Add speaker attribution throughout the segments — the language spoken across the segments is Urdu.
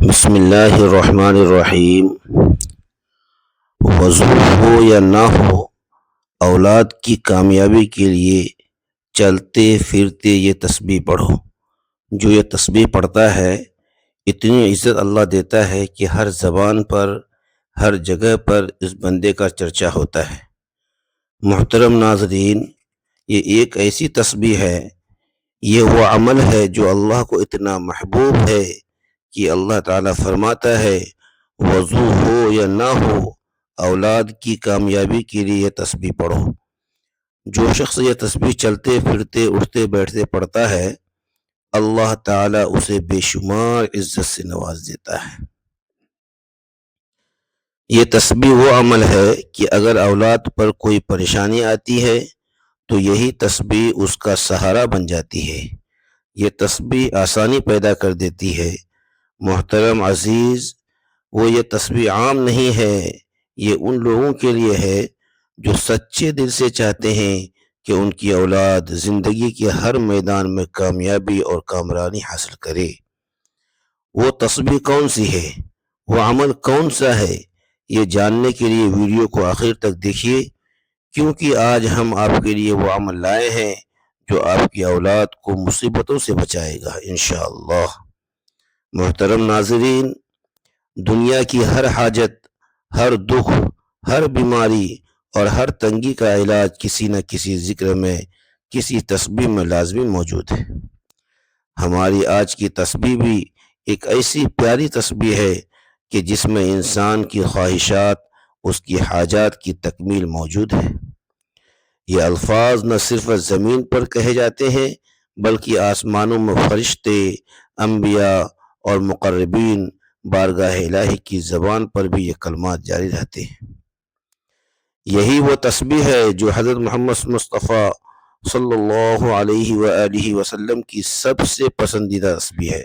Speaker 1: بسم اللہ الرحمن الرحیم۔ وضو ہو یا نہ ہو، اولاد کی کامیابی کے لیے چلتے پھرتے یہ تسبیح پڑھو۔ جو یہ تسبیح پڑھتا ہے اتنی عزت اللہ دیتا ہے کہ ہر زبان پر، ہر جگہ پر اس بندے کا چرچا ہوتا ہے۔ محترم ناظرین، یہ ایک ایسی تسبیح ہے، یہ وہ عمل ہے جو اللہ کو اتنا محبوب ہے کہ اللہ تعالیٰ فرماتا ہے وضو ہو یا نہ ہو، اولاد کی کامیابی کے لیے یہ تسبیح پڑھو۔ جو شخص یہ تسبیح چلتے پھرتے اٹھتے بیٹھتے پڑھتا ہے، اللہ تعالیٰ اسے بے شمار عزت سے نواز دیتا ہے۔ یہ تسبیح وہ عمل ہے کہ اگر اولاد پر کوئی پریشانی آتی ہے تو یہی تسبیح اس کا سہارا بن جاتی ہے۔ یہ تسبیح آسانی پیدا کر دیتی ہے۔ محترم عزیز، وہ یہ تسبیح عام نہیں ہے، یہ ان لوگوں کے لیے ہے جو سچے دل سے چاہتے ہیں کہ ان کی اولاد زندگی کے ہر میدان میں کامیابی اور کامرانی حاصل کرے۔ وہ تسبیح کون سی ہے، وہ عمل کون سا ہے، یہ جاننے کے لیے ویڈیو کو آخر تک دیکھیے، کیونکہ آج ہم آپ کے لیے وہ عمل لائے ہیں جو آپ کی اولاد کو مصیبتوں سے بچائے گا انشاءاللہ۔ محترم ناظرین، دنیا کی ہر حاجت، ہر دکھ، ہر بیماری اور ہر تنگی کا علاج کسی نہ کسی ذکر میں، کسی تسبیح میں لازمی موجود ہے۔ ہماری آج کی تسبیح بھی ایک ایسی پیاری تسبیح ہے کہ جس میں انسان کی خواہشات، اس کی حاجات کی تکمیل موجود ہے۔ یہ الفاظ نہ صرف زمین پر کہے جاتے ہیں بلکہ آسمانوں میں فرشتے، انبیاء اور مقربین بارگاہ الہی کی زبان پر بھی یہ کلمات جاری رہتے ہیں۔ یہی وہ تسبیح ہے جو حضرت محمد مصطفیٰ صلی اللہ علیہ وآلہ وسلم کی سب سے پسندیدہ تسبیح ہے،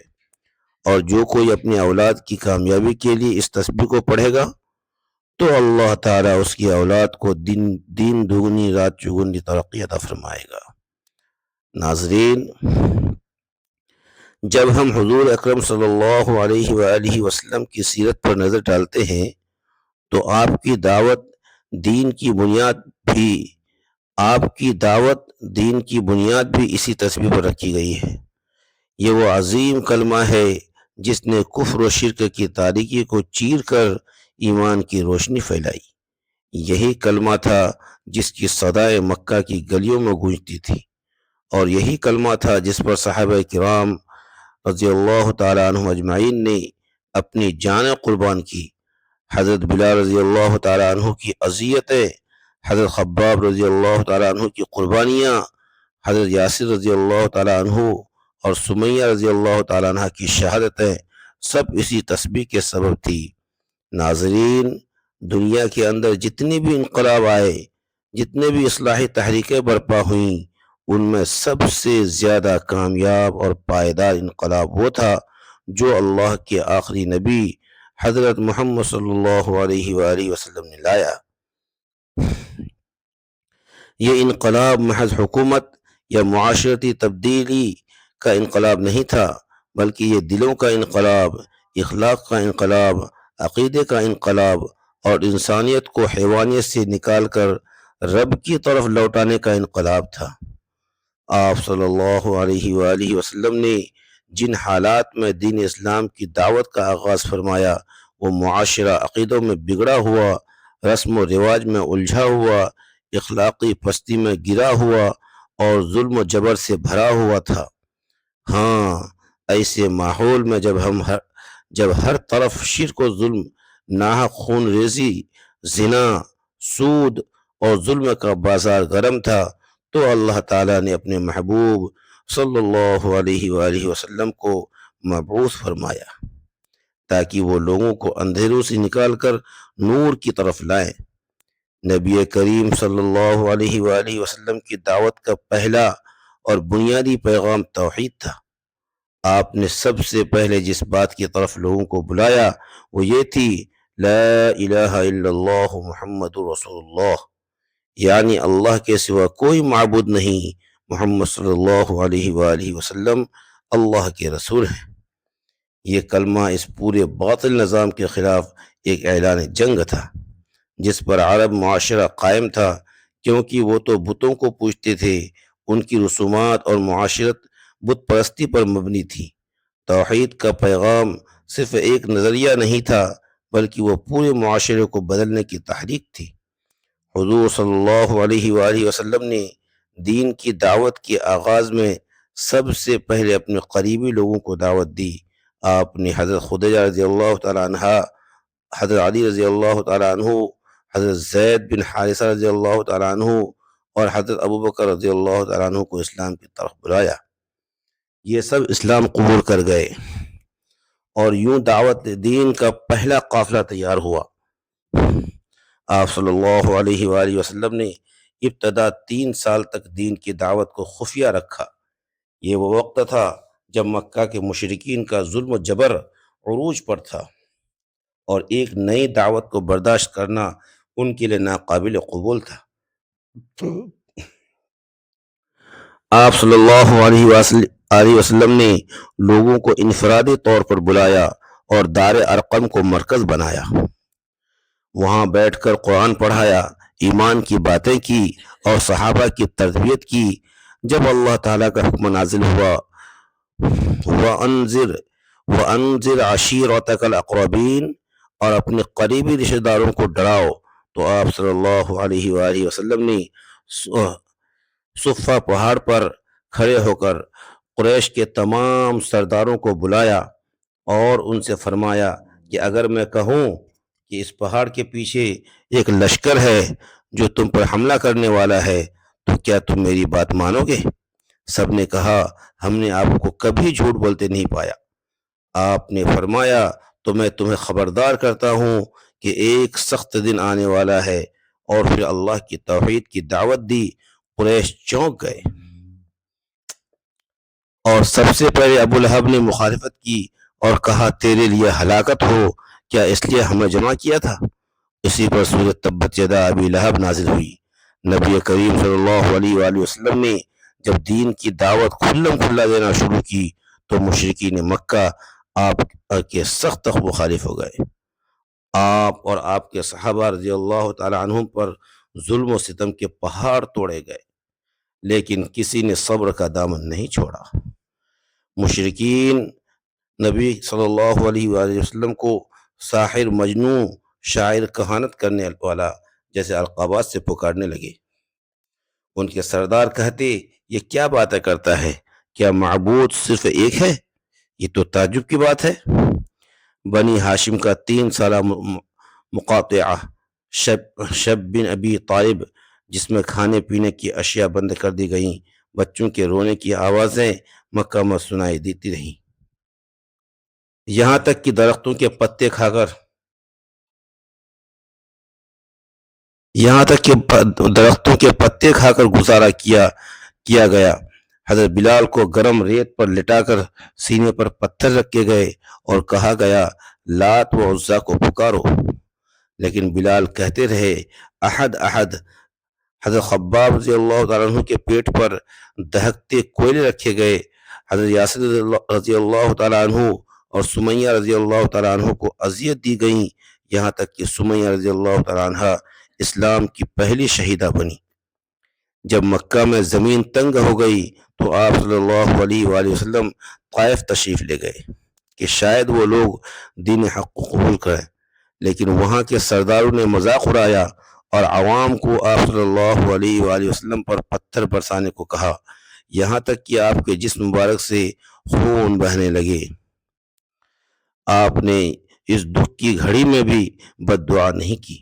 Speaker 1: اور جو کوئی اپنی اولاد کی کامیابی کے لیے اس تسبیح کو پڑھے گا تو اللہ تعالیٰ اس کی اولاد کو دین دگنی رات چگنی ترقی عطا فرمائے گا۔ ناظرین، جب ہم حضور اکرم صلی اللہ علیہ وآلہ وسلم کی سیرت پر نظر ڈالتے ہیں تو آپ کی دعوت دین کی بنیاد بھی اسی تسبیح پر رکھی گئی ہے۔ یہ وہ عظیم کلمہ ہے جس نے کفر و شرک کی تاریکی کو چیر کر ایمان کی روشنی پھیلائی۔ یہی کلمہ تھا جس کی صدائے مکہ کی گلیوں میں گونجتی تھی، اور یہی کلمہ تھا جس پر صحابہ کرام رضی اللہ تعالیٰ عنہم اجمعین نے اپنی جانیں قربان کی۔ حضرت بلال رضی اللہ تعالیٰ عنہ کی اذیتیں، حضرت خباب رضی اللہ تعالیٰ عنہ کی قربانیاں، حضرت یاسر رضی اللہ تعالیٰ عنہ اور سمیہ رضی اللہ تعالیٰ عنہ کی شہادتیں سب اسی تسبیح کے سبب تھی۔ ناظرین، دنیا کے اندر جتنے بھی انقلاب آئے، جتنے بھی اصلاحی تحریکیں برپا ہوئیں، ان میں سب سے زیادہ کامیاب اور پائیدار انقلاب وہ تھا جو اللہ کے آخری نبی حضرت محمد صلی اللہ علیہ وآلہ وسلم نے لایا۔ یہ انقلاب محض حکومت یا معاشرتی تبدیلی کا انقلاب نہیں تھا، بلکہ یہ دلوں کا انقلاب، اخلاق کا انقلاب، عقیدے کا انقلاب اور انسانیت کو حیوانیت سے نکال کر رب کی طرف لوٹانے کا انقلاب تھا۔ آپ صلی اللہ علیہ وآلہ وسلم نے جن حالات میں دین اسلام کی دعوت کا آغاز فرمایا، وہ معاشرہ عقیدوں میں بگڑا ہوا، رسم و رواج میں الجھا ہوا، اخلاقی پستی میں گرا ہوا اور ظلم و جبر سے بھرا ہوا تھا۔ ہاں، ایسے ماحول میں جب ہر طرف شرک و ظلم، ناحق خون ریزی، زنا، سود اور ظلم کا بازار گرم تھا، تو اللہ تعالیٰ نے اپنے محبوب صلی اللہ علیہ وآلہ وسلم کو مبعوث فرمایا تاکہ وہ لوگوں کو اندھیروں سے نکال کر نور کی طرف لائیں۔ نبی کریم صلی اللہ علیہ وآلہ وسلم کی دعوت کا پہلا اور بنیادی پیغام توحید تھا۔ آپ نے سب سے پہلے جس بات کی طرف لوگوں کو بلایا وہ یہ تھی، لا الہ الا اللہ محمد رسول اللہ، یعنی اللہ کے سوا کوئی معبود نہیں، محمد صلی اللہ علیہ وآلہ وسلم اللہ کے رسول ہیں۔ یہ کلمہ اس پورے باطل نظام کے خلاف ایک اعلان جنگ تھا جس پر عرب معاشرہ قائم تھا، کیونکہ وہ تو بتوں کو پوجتے تھے، ان کی رسومات اور معاشرت بت پرستی پر مبنی تھی۔ توحید کا پیغام صرف ایک نظریہ نہیں تھا، بلکہ وہ پورے معاشرے کو بدلنے کی تحریک تھی۔ حضور صلی اللہ علیہ وآلہ وسلم نے دین کی دعوت کے آغاز میں سب سے پہلے اپنے قریبی لوگوں کو دعوت دی۔ آپ نے حضرت خدیجہ رضی اللہ تعالیٰ عنہ، حضرت علی رضی اللہ تعالیٰ عنہ، حضرت زید بن حارثہ رضی اللہ تعالیٰ عنہ اور حضرت ابوبکر رضی اللہ تعالیٰ عنہ کو اسلام کی طرف بلایا۔ یہ سب اسلام قبول کر گئے اور یوں دعوت دین کا پہلا قافلہ تیار ہوا۔ آپ صلی اللہ علیہ وآلہ وسلم نے ابتدا 3 سال تک دین کی دعوت کو خفیہ رکھا۔ یہ وہ وقت تھا جب مکہ کے مشرکین کا ظلم و جبر عروج پر تھا اور ایک نئی دعوت کو برداشت کرنا ان کے لیے ناقابل قبول تھا۔ آپ صلی اللہ علیہ وسلم نے لوگوں کو انفرادی طور پر بلایا اور دار ارقم کو مرکز بنایا۔ وہاں بیٹھ کر قرآن پڑھایا، ایمان کی باتیں کی اور صحابہ کی تربیت کی۔ جب اللہ تعالیٰ کا حکم نازل ہوا وَأَنذِرْ عَشِيرَتَكَ الْأَقْرَبِينَ، اور اپنے قریبی رشتہ داروں کو ڈراؤ، تو آپ صلی اللہ علیہ وآلہ وسلم نے صفا پہاڑ پر کھڑے ہو کر قریش کے تمام سرداروں کو بلایا اور ان سے فرمایا کہ اگر میں کہوں کہ اس پہاڑ کے پیچھے ایک لشکر ہے جو تم پر حملہ کرنے والا ہے تو کیا تم میری بات مانو گے؟ سب نے کہا ہم نے آپ کو کبھی جھوٹ بولتے نہیں پایا۔ آپ نے فرمایا تو میں تمہیں خبردار کرتا ہوں کہ ایک سخت دن آنے والا ہے، اور پھر اللہ کی توحید کی دعوت دی۔ قریش چونک گئے اور سب سے پہلے ابو لہب نے مخالفت کی اور کہا تیرے لیے ہلاکت ہو، کیا اس لیے ہمیں جمع کیا تھا؟ اسی پر سورۃ تبت یدا ابی لہب نازل ہوئی۔ نبی کریم صلی اللہ علیہ وآلہ وسلم نے جب دین کی دعوت کھلم کھلا دینا شروع کی تو مشرکین مکہ آپ کے سخت مخالف ہو گئے۔ آپ اور آپ کے صحابہ رضی اللہ تعالیٰ عنہم پر ظلم و ستم کے پہاڑ توڑے گئے، لیکن کسی نے صبر کا دامن نہیں چھوڑا۔ مشرکین نبی صلی اللہ علیہ وآلہ وسلم کو ساحر، مجنون، شاعر، کہانت کرنے والا جیسے القابات سے پکارنے لگے۔ ان کے سردار کہتے یہ کیا باتیں کرتا ہے؟ کیا معبود صرف ایک ہے؟ یہ تو تعجب کی بات ہے۔ بنی ہاشم کا 3 سالہ مقاطعہ، شب بن ابی طالب، جس میں کھانے پینے کی اشیاء بند کر دی گئیں، بچوں کے رونے کی آوازیں مکہ میں سنائی دیتی رہیں، یہاں تک کہ درختوں کے پتے کھا کر گزارا کیا گیا۔ حضرت بلال کو گرم ریت پر لٹا کر سینے پر پتھر رکھے گئے اور کہا گیا لات و عزا کو پکارو، لیکن بلال کہتے رہے احد احد۔ حضرت خباب رضی اللہ تعالیٰ عنہ کے پیٹ پر دہکتے کوئلے رکھے گئے۔ حضرت یاسر رضی اللہ تعالیٰ عنہ اور سمیہ رضی اللہ تعالیٰ عنہ کو اذیت دی گئیں، یہاں تک کہ سمیہ رضی اللہ تعالیٰ عنہ اسلام کی پہلی شہیدہ بنی۔ جب مکہ میں زمین تنگ ہو گئی تو آپ صلی اللہ علیہ وآلہ وسلم طائف تشریف لے گئے کہ شاید وہ لوگ دین حق کو قبول کریں، لیکن وہاں کے سرداروں نے مذاق اڑایا اور عوام کو آپ صلی اللہ علیہ وآلہ وسلم پر پتھر برسانے کو کہا، یہاں تک کہ آپ کے جسم مبارک سے خون بہنے لگے۔ آپ نے اس دکھ کی گھڑی میں بھی بد دعا نہیں کی،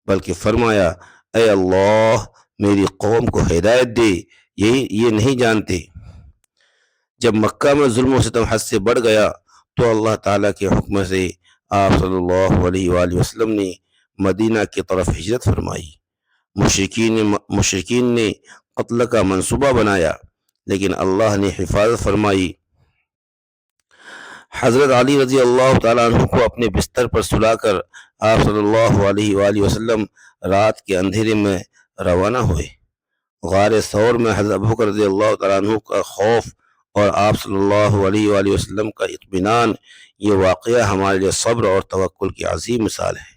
Speaker 1: بلکہ فرمایا اے اللہ میری قوم کو ہدایت دے، یہ نہیں جانتے۔ جب مکہ میں ظلم و ستم حد سے بڑھ گیا تو اللہ تعالیٰ کے حکم سے آپ صلی اللہ علیہ وآلہ وسلم نے مدینہ کی طرف ہجرت فرمائی۔ مشرکین نے قتل کا منصوبہ بنایا، لیکن اللہ نے حفاظت فرمائی۔ حضرت علی رضی اللہ تعالیٰ عنہ کو اپنے بستر پر سلا کر آپ صلی اللہ علیہ وآلہ وسلم رات کے اندھیرے میں روانہ ہوئے۔ غار ثور میں حضرت ابوبکر رضی اللہ تعالیٰ عنہ کا خوف اور آپ صلی اللہ علیہ وآلہ وسلم کا اطمینان، یہ واقعہ ہمارے لیے صبر اور توکل کی عظیم مثال ہے۔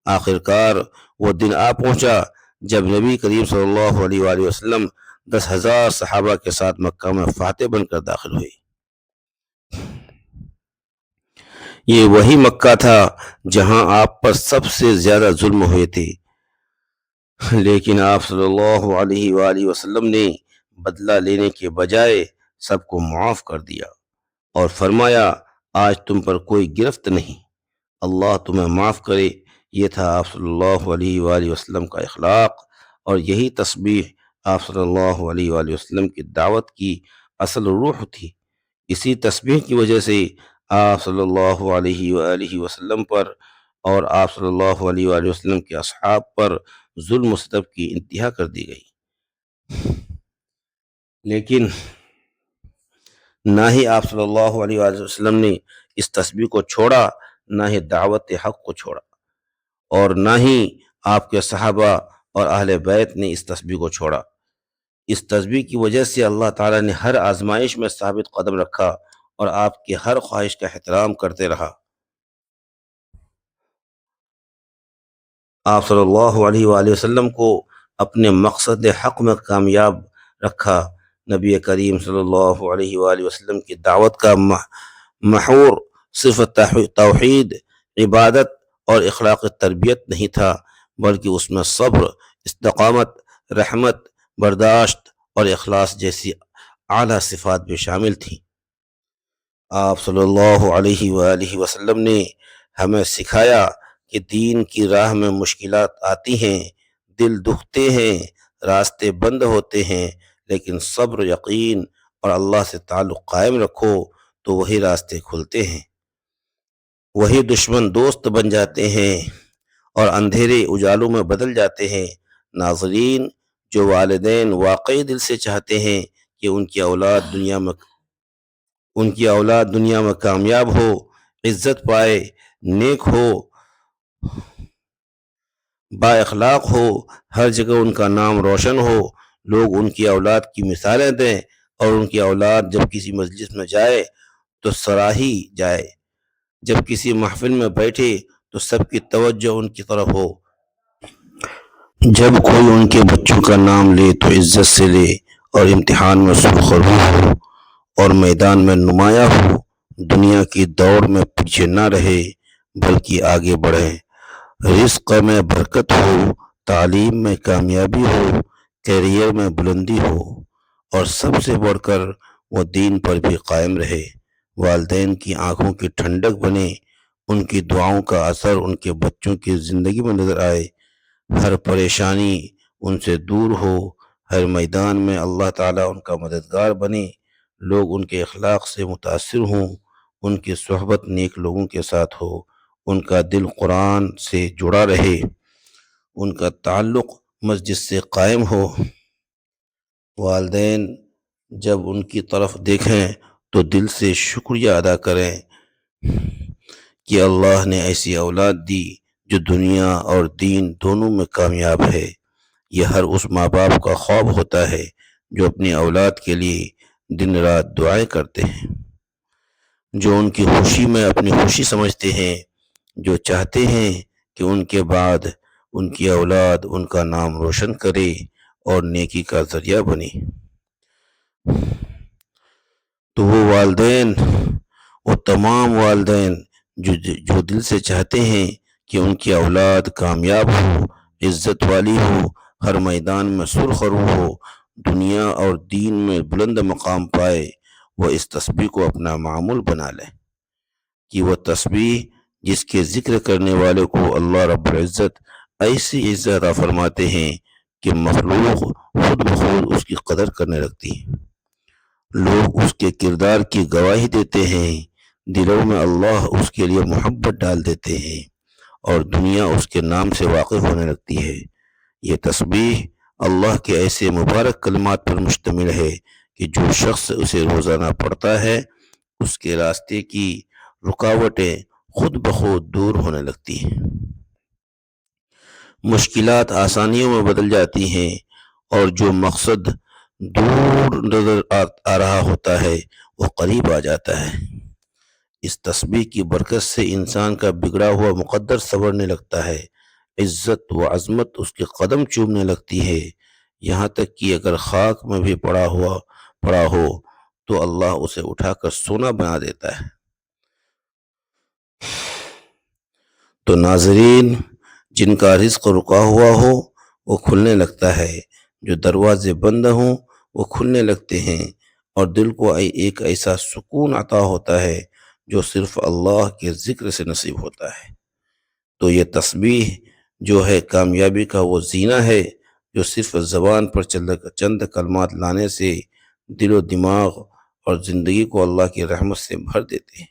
Speaker 1: آخرکار وہ دن آ پہنچا جب نبی کریم صلی اللہ علیہ وآلہ وسلم 10,000 صحابہ کے ساتھ مکہ میں فاتح بن کر داخل ہوئے۔ یہ وہی مکہ تھا جہاں آپ پر سب سے زیادہ ظلم ہوئے تھے، لیکن آپ صلی اللہ علیہ وآلہ وسلم نے بدلہ لینے کے بجائے سب کو معاف کر دیا اور فرمایا، آج تم پر کوئی گرفت نہیں، اللہ تمہیں معاف کرے۔ یہ تھا آپ صلی اللہ علیہ وآلہ وسلم کا اخلاق، اور یہی تسبیح آپ صلی اللہ علیہ وآلہ وسلم کی دعوت کی اصل روح تھی۔ اسی تسبیح کی وجہ سے آپ صلی اللہ علیہ وآلہ وسلم پر اور آپ صلی اللہ علیہ وآلہ وسلم کے اصحاب پر ظلم و ستم کی انتہا کر دی گئی، لیکن نہ ہی آپ صلی اللہ علیہ وآلہ وسلم نے اس تسبیح کو چھوڑا، نہ ہی دعوت حق کو چھوڑا، اور نہ ہی آپ کے صحابہ اور اہل بیت نے اس تسبیح کو چھوڑا۔ اس تسبیح کی وجہ سے اللہ تعالیٰ نے ہر آزمائش میں ثابت قدم رکھا اور آپ کی ہر خواہش کا احترام کرتے رہا۔ آپ صلی اللہ علیہ وآلہ وسلم کو اپنے مقصد حق میں کامیاب رکھا۔ نبی کریم صلی اللہ علیہ وآلہ وسلم کی دعوت کا محور صرف توحید، عبادت اور اخلاق تربیت نہیں تھا، بلکہ اس میں صبر، استقامت، رحمت، برداشت اور اخلاص جیسی اعلیٰ صفات بھی شامل تھیں۔ آپ صلی اللہ علیہ وآلہ وسلم نے ہمیں سکھایا کہ دین کی راہ میں مشکلات آتی ہیں، دل دکھتے ہیں، راستے بند ہوتے ہیں، لیکن صبر، یقین اور اللہ سے تعلق قائم رکھو تو وہی راستے کھلتے ہیں، وہی دشمن دوست بن جاتے ہیں اور اندھیرے اجالوں میں بدل جاتے ہیں۔ ناظرین، جو والدین واقعی دل سے چاہتے ہیں کہ ان کی اولاد دنیا میں کامیاب ہو، عزت پائے، نیک ہو، با اخلاق ہو، ہر جگہ ان کا نام روشن ہو، لوگ ان کی اولاد کی مثالیں دیں، اور ان کی اولاد جب کسی مجلس میں جائے تو سراہی جائے، جب کسی محفل میں بیٹھے تو سب کی توجہ ان کی طرف ہو، جب کوئی ان کے بچوں کا نام لے تو عزت سے لے، اور امتحان میں سرخرو ہو اور میدان میں نمایاں ہو، دنیا کی دوڑ میں پیچھے نہ رہے بلکہ آگے بڑھے، رزق میں برکت ہو، تعلیم میں کامیابی ہو، کیریئر میں بلندی ہو، اور سب سے بڑھ کر وہ دین پر بھی قائم رہے، والدین کی آنکھوں کی ٹھنڈک بنے، ان کی دعاؤں کا اثر ان کے بچوں کی زندگی میں نظر آئے، ہر پریشانی ان سے دور ہو، ہر میدان میں اللہ تعالیٰ ان کا مددگار بنے، لوگ ان کے اخلاق سے متاثر ہوں، ان کی صحبت نیک لوگوں کے ساتھ ہو، ان کا دل قرآن سے جڑا رہے، ان کا تعلق مسجد سے قائم ہو۔ والدین جب ان کی طرف دیکھیں تو دل سے شکریہ ادا کریں کہ اللہ نے ایسی اولاد دی جو دنیا اور دین دونوں میں کامیاب ہے۔ یہ ہر اس ماں باپ کا خواب ہوتا ہے جو اپنی اولاد کے لیے دن رات دعائیں کرتے ہیں، جو ان کی خوشی میں اپنی خوشی سمجھتے ہیں، جو چاہتے ہیں کہ ان کے بعد ان کی اولاد ان کا نام روشن کرے اور نیکی کا ذریعہ بنے۔ تو وہ تمام والدین جو دل سے چاہتے ہیں کہ ان کی اولاد کامیاب ہو، عزت والی ہو، ہر میدان میں سرخرو ہو، دنیا اور دین میں بلند مقام پائے، وہ اس تسبیح کو اپنا معمول بنا لیں، کہ وہ تسبیح جس کے ذکر کرنے والے کو اللہ رب العزت ایسی عزت عطا فرماتے ہیں کہ مخلوق خود بخود اس کی قدر کرنے لگتی ہے، لوگ اس کے کردار کی گواہی دیتے ہیں، دلوں میں اللہ اس کے لیے محبت ڈال دیتے ہیں، اور دنیا اس کے نام سے واقف ہونے لگتی ہے۔ یہ تسبیح اللہ کے ایسے مبارک کلمات پر مشتمل ہے کہ جو شخص اسے روزانہ پڑھتا ہے اس کے راستے کی رکاوٹیں خود بخود دور ہونے لگتی ہیں، مشکلات آسانیوں میں بدل جاتی ہیں، اور جو مقصد دور نظر آ رہا ہوتا ہے وہ قریب آ جاتا ہے۔ اس تسبیح کی برکت سے انسان کا بگڑا ہوا مقدر سنورنے لگتا ہے، عزت و عظمت اس کے قدم چومنے لگتی ہے، یہاں تک کہ اگر خاک میں بھی پڑا ہو تو اللہ اسے اٹھا کر سونا بنا دیتا ہے۔ تو ناظرین، جن کا رزق رکا ہوا ہو وہ کھلنے لگتا ہے، جو دروازے بند ہوں وہ کھلنے لگتے ہیں، اور دل کو ایک ایسا سکون عطا ہوتا ہے جو صرف اللہ کے ذکر سے نصیب ہوتا ہے۔ تو یہ تسبیح جو ہے کامیابی کا وہ زینہ ہے جو صرف زبان پر چند کلمات لانے سے دل و دماغ اور زندگی کو اللہ کی رحمت سے بھر دیتے ہیں۔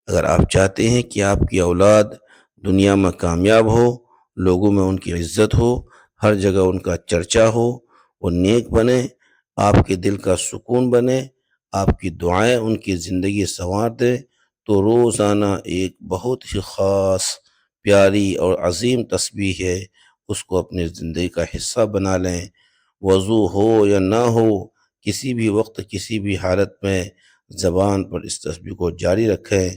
Speaker 1: اگر آپ چاہتے ہیں کہ آپ کی اولاد دنیا میں کامیاب ہو، لوگوں میں ان کی عزت ہو، ہر جگہ ان کا چرچا ہو، وہ نیک بنے، آپ کے دل کا سکون بنے، آپ کی دعائیں ان کی زندگی سنوار دیں، تو روزانہ ایک بہت ہی خاص، پیاری اور عظیم تسبیح ہے، اس کو اپنی زندگی کا حصہ بنا لیں۔ وضو ہو یا نہ ہو، کسی بھی وقت کسی بھی حالت میں زبان پر اس تسبیح کو جاری رکھیں،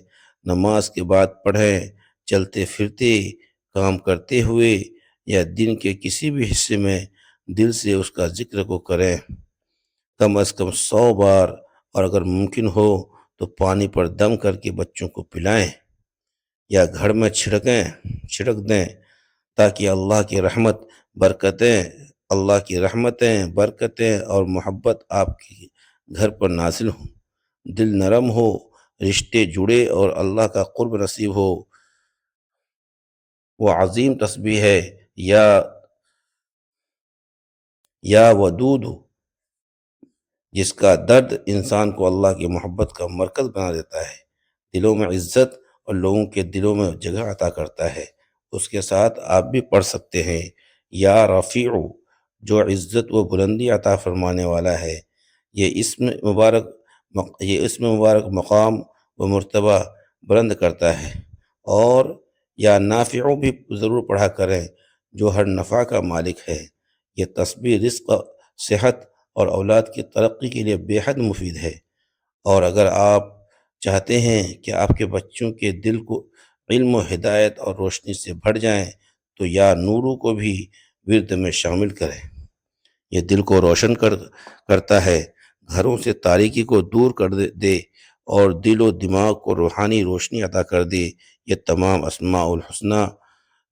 Speaker 1: نماز کے بعد پڑھیں، چلتے پھرتے، کام کرتے ہوئے یا دن کے کسی بھی حصے میں دل سے اس کا ذکر کو کریں، کم از کم 100 بار، اور اگر ممکن ہو تو پانی پر دم کر کے بچوں کو پلائیں یا گھر میں چھڑک دیں، تاکہ اللہ کی رحمتیں، برکتیں اور محبت آپ کے گھر پر نازل ہوں، دل نرم ہو، رشتے جڑے اور اللہ کا قرب نصیب ہو۔ وہ عظیم تسبیح ہے یا ودود، جس کا درد انسان کو اللہ کی محبت کا مرکز بنا دیتا ہے، دلوں میں عزت اور لوگوں کے دلوں میں جگہ عطا کرتا ہے۔ اس کے ساتھ آپ بھی پڑھ سکتے ہیں، یا رفیع، جو عزت و بلندی عطا فرمانے والا ہے۔ یہ اسم مبارک مقام و مرتبہ بلند کرتا ہے۔ اور یا نافع بھی ضرور پڑھا کریں، جو ہر نفع کا مالک ہے۔ یہ تسبیح رزق، صحت اور اولاد کی ترقی کے لیے بے حد مفید ہے۔ اور اگر آپ چاہتے ہیں کہ آپ کے بچوں کے دل کو علم و ہدایت اور روشنی سے بھر جائیں، تو یا نورو کو بھی ورد میں شامل کریں۔ یہ دل کو روشن کرتا ہے، گھروں سے تاریکی کو دور کر دے اور دل و دماغ کو روحانی روشنی عطا کر دے۔ یہ تمام اسماء الحسنہ،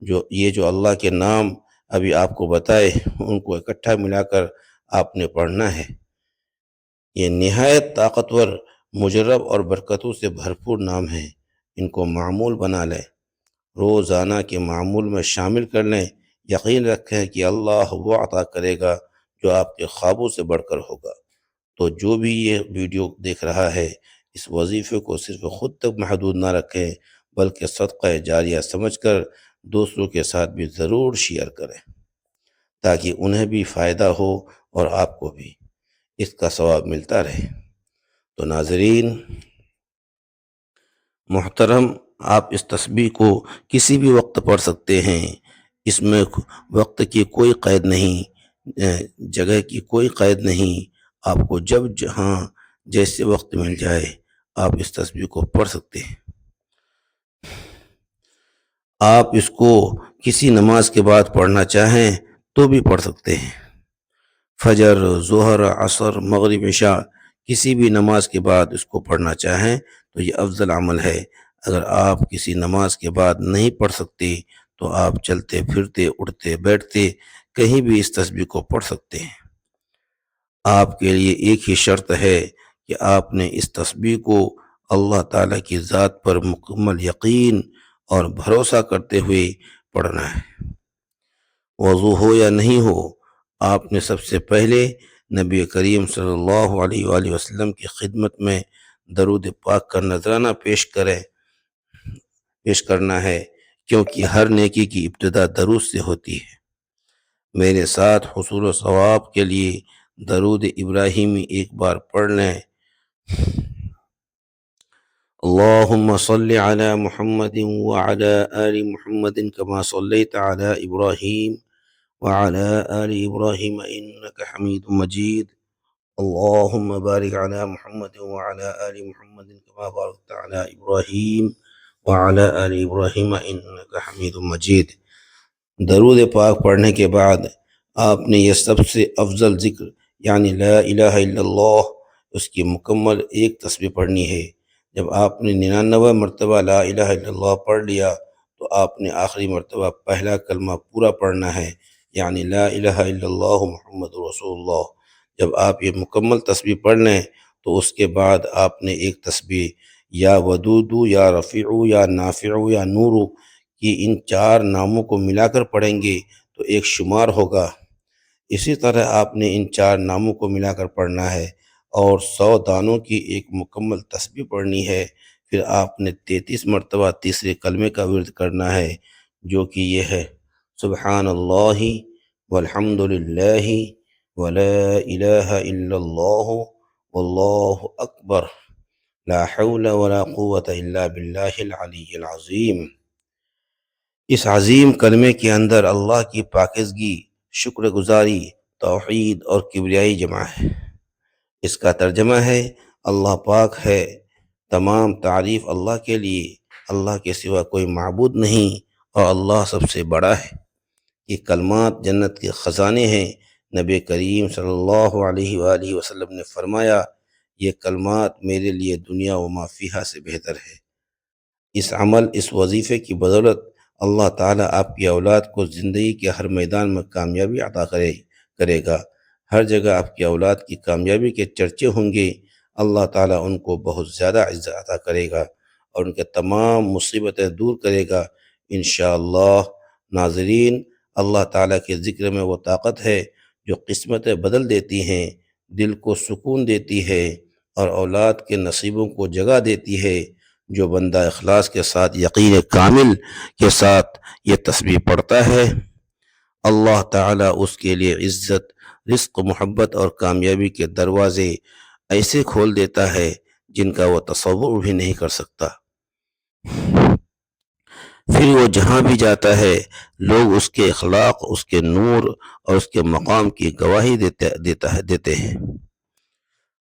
Speaker 1: جو اللہ کے نام ابھی آپ کو بتائے، ان کو اکٹھا ملا کر آپ نے پڑھنا ہے۔ یہ نہایت طاقتور، مجرب اور برکتوں سے بھرپور نام ہیں، ان کو معمول بنا لیں، روزانہ کے معمول میں شامل کر لیں۔ یقین رکھیں کہ اللہ وہ عطا کرے گا جو آپ کے خوابوں سے بڑھ کر ہوگا۔ تو جو بھی یہ ویڈیو دیکھ رہا ہے، اس وظیفے کو صرف خود تک محدود نہ رکھیں، بلکہ صدقہ جاریہ سمجھ کر دوسروں کے ساتھ بھی ضرور شیئر کریں، تاکہ انہیں بھی فائدہ ہو اور آپ کو بھی اس کا ثواب ملتا رہے۔ تو ناظرین محترم، آپ اس تسبیح کو کسی بھی وقت پڑھ سکتے ہیں، اس میں وقت کی کوئی قید نہیں، جگہ کی کوئی قید نہیں، آپ کو جب جہاں جیسے وقت مل جائے آپ اس تسبیح کو پڑھ سکتے ہیں۔ آپ اس کو کسی نماز کے بعد پڑھنا چاہیں تو بھی پڑھ سکتے ہیں، فجر، ظہر، عصر، مغرب، عشاء، کسی بھی نماز کے بعد اس کو پڑھنا چاہیں تو یہ افضل عمل ہے۔ اگر آپ کسی نماز کے بعد نہیں پڑھ سکتے تو آپ چلتے پھرتے، اٹھتے بیٹھتے کہیں بھی اس تسبیح کو پڑھ سکتے ہیں۔ آپ کے لیے ایک ہی شرط ہے کہ آپ نے اس تسبیح کو اللہ تعالیٰ کی ذات پر مکمل یقین اور بھروسہ کرتے ہوئے پڑھنا ہے۔ وضو ہو یا نہیں ہو، آپ نے سب سے پہلے نبی کریم صلی اللہ علیہ وآلہ وسلم کی خدمت میں درود پاک کا نذرانہ پیش کرنا ہے، کیونکہ ہر نیکی کی ابتدا درود سے ہوتی ہے۔ میرے ساتھ حصول و ثواب کے لیے درود ابراہیمی ایک بار پڑھ لیں۔ اللہم صل علی محمد وعلی آل محمد کما صلیت علی ابراہیم وعلی آل ابراہیم انک حمید مجید۔ اللهم بارك على محمد وعلى آل محمد كما باركت على إبراهيم وعلى آل إبراهيم إنك حميد مجيد۔ درود پاک پڑھنے کے بعد آپ نے یہ سب سے افضل ذکر یعنی لا الہ الا اللہ، اس کی مکمل ایک تسبیح پڑھنی ہے۔ جب آپ نے 99 مرتبہ لا الہ الا اللہ پڑھ لیا تو آپ نے آخری مرتبہ پہلا کلمہ پورا پڑھنا ہے، یعنی لا الہ الا اللہ محمد رسول اللہ۔ جب آپ یہ مکمل تسبیح پڑھ لیں تو اس کے بعد آپ نے ایک تسبیح یا ودودو یا رفیعو یا نافعو یا نورو کی ان 4 ناموں کو ملا کر پڑھیں گے تو ایک شمار ہوگا۔ اسی طرح آپ نے ان 4 ناموں کو ملا کر پڑھنا ہے اور 100 دانوں کی ایک مکمل تسبیح پڑھنی ہے۔ پھر آپ نے 33 مرتبہ تیسرے کلمے کا ورد کرنا ہے، جو کہ یہ ہے سبحان اللہ والحمد للہ ولا الہ الا اللہ واللہ اکبر لا حول ولا قوة الا باللہ العلی العظیم۔ اس عظیم کلمے کے اندر اللہ کی پاکیزگی، شکر گزاری، توحید اور کبریائی جمع ہے۔ اس کا ترجمہ ہے اللہ پاک ہے، تمام تعریف اللہ کے لیے، اللہ کے سوا کوئی معبود نہیں اور اللہ سب سے بڑا ہے۔ یہ کلمات جنت کے خزانے ہیں۔ نبی کریم صلی اللہ علیہ وآلہ وسلم نے فرمایا، یہ کلمات میرے لیے دنیا و ما فیہا سے بہتر ہے۔ اس عمل، اس وظیفے کی بدولت اللہ تعالیٰ آپ کی اولاد کو زندگی کے ہر میدان میں کامیابی عطا کرے گا۔ ہر جگہ آپ کی اولاد کی کامیابی کے چرچے ہوں گے۔ اللہ تعالیٰ ان کو بہت زیادہ عزت عطا کرے گا اور ان کے تمام مصیبتیں دور کرے گا انشاءاللہ۔ ناظرین، اللہ تعالیٰ کے ذکر میں وہ طاقت ہے جو قسمتیں بدل دیتی ہیں، دل کو سکون دیتی ہے اور اولاد کے نصیبوں کو جگہ دیتی ہے۔ جو بندہ اخلاص کے ساتھ، یقین کامل کے ساتھ یہ تسبیح پڑھتا ہے، اللہ تعالیٰ اس کے لیے عزت، رزق، محبت اور کامیابی کے دروازے ایسے کھول دیتا ہے جن کا وہ تصور بھی نہیں کر سکتا۔ پھر وہ جہاں بھی جاتا ہے لوگ اس کے اخلاق، اس کے نور اور اس کے مقام کی گواہی دیتے ہیں۔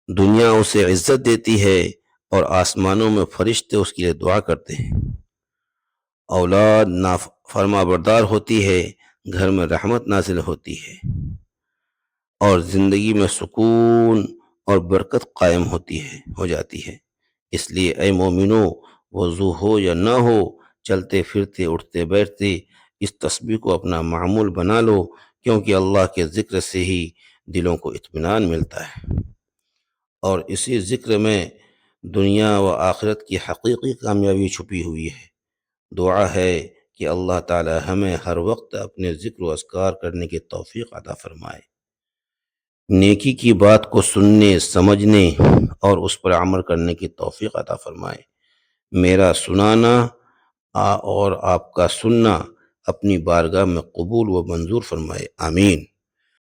Speaker 1: دنیا اسے عزت دیتی ہے اور آسمانوں میں فرشتے اس کے لیے دعا کرتے ہیں۔ اولاد فرما بردار ہوتی ہے، گھر میں رحمت نازل ہوتی ہے اور زندگی میں سکون اور برکت قائم ہو جاتی ہے۔ اس لیے اے مومنو، وضو ہو یا نہ ہو، چلتے پھرتے، اٹھتے بیٹھتے اس تسبیح کو اپنا معمول بنا لو، کیونکہ اللہ کے ذکر سے ہی دلوں کو اطمینان ملتا ہے اور اسی ذکر میں دنیا و آخرت کی حقیقی کامیابی چھپی ہوئی ہے۔ دعا ہے کہ اللہ تعالی ہمیں ہر وقت اپنے ذکر و اذکار کرنے کی توفیق عطا فرمائے، نیکی کی بات کو سننے، سمجھنے اور اس پر عمل کرنے کی توفیق عطا فرمائے۔ میرا سنانا اور آپ کا سننا اپنی بارگاہ میں قبول و منظور فرمائے، آمین۔